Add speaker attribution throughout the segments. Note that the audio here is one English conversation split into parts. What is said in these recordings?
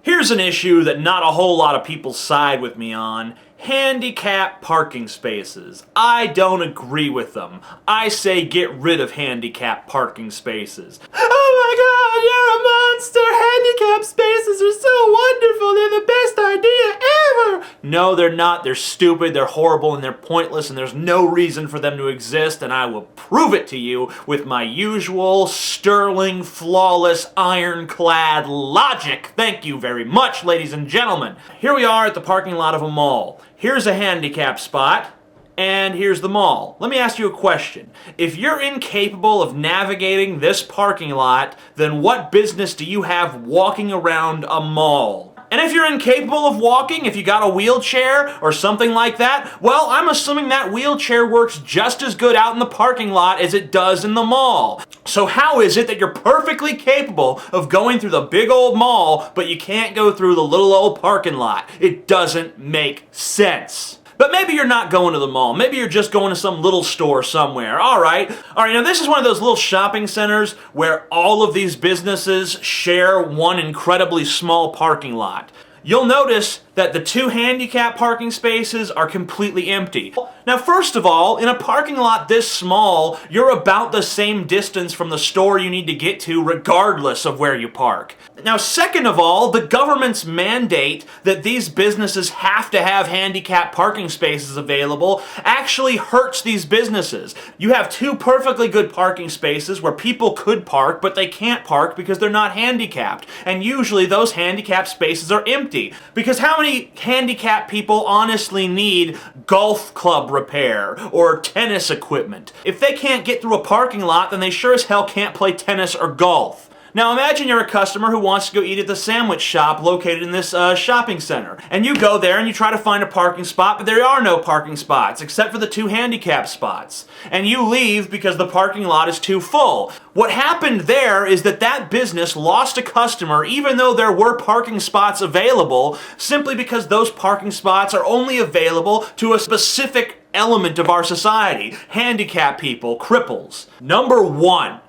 Speaker 1: Here's an issue that not a whole lot of people side with me on. Handicap parking spaces. I don't agree with them. I say get rid of handicap parking spaces. Oh my god, you're a monster! Handicap spaces are so wonderful! They're the best idea ever! No, they're not. They're stupid, they're horrible, and they're pointless, and there's no reason for them to exist, and I will prove it to you with my usual sterling, flawless, ironclad logic. Thank you very much, ladies and gentlemen. Here we are at the parking lot of a mall. Here's a handicap spot, and here's the mall. Let me ask you a question. If you're incapable of navigating this parking lot, then what business do you have walking around a mall? And if you're incapable of walking, if you got a wheelchair or something like that, well, I'm assuming that wheelchair works just as good out in the parking lot as it does in the mall. So how is it that you're perfectly capable of going through the big old mall, but you can't go through the little old parking lot? It doesn't make sense. But maybe you're not going to the mall. Maybe you're just going to some little store somewhere. All right, now this is one of those little shopping centers where all of these businesses share one incredibly small parking lot. You'll notice that the two handicap parking spaces are completely empty. Now, first of all, in a parking lot this small, you're about the same distance from the store you need to get to regardless of where you park. Now, second of all, the government's mandate that these businesses have to have handicap parking spaces available actually hurts these businesses. You have two perfectly good parking spaces where people could park, but they can't park because they're not handicapped. And usually those handicap spaces are empty. Because how many handicapped people honestly need golf club repair or tennis equipment? If they can't get through a parking lot, then they sure as hell can't play tennis or golf. Now imagine you're a customer who wants to go eat at the sandwich shop located in this shopping center. And you go there and you try to find a parking spot, but there are no parking spots except for the two handicap spots. And you leave because the parking lot is too full. What happened there is that business lost a customer even though there were parking spots available, simply because those parking spots are only available to a specific element of our society: handicapped people, cripples. Number one,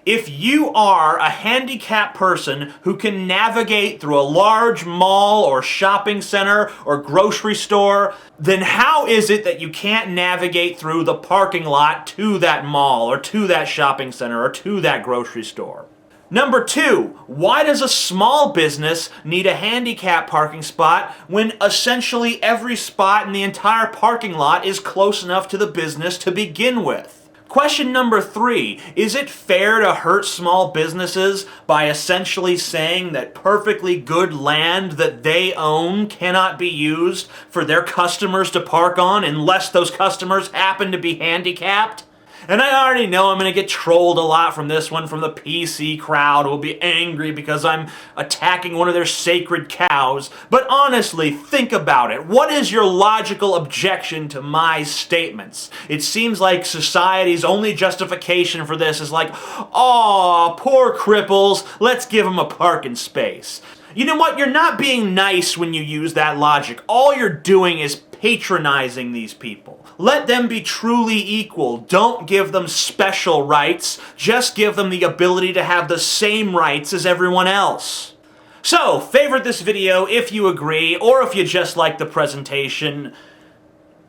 Speaker 1: if you are a handicapped person who can navigate through a large mall or shopping center or grocery store, then how is it that you can't navigate through the parking lot to that mall or to that shopping center or to that grocery store? Number two, why does a small business need a handicap parking spot when essentially every spot in the entire parking lot is close enough to the business to begin with? Question number three, is it fair to hurt small businesses by essentially saying that perfectly good land that they own cannot be used for their customers to park on unless those customers happen to be handicapped? And I already know I'm going to get trolled a lot from this one from the PC crowd who will be angry because I'm attacking one of their sacred cows. But honestly, think about it. What is your logical objection to my statements? It seems like society's only justification for this is like, aw, poor cripples, let's give them a parking space. You know what? You're not being nice when you use that logic. All you're doing is patronizing these people. Let them be truly equal. Don't give them special rights. Just give them the ability to have the same rights as everyone else. So, favorite this video if you agree, or if you just like the presentation.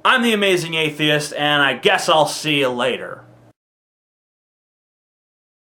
Speaker 1: I'm the Amazing Atheist, and I guess I'll see you later.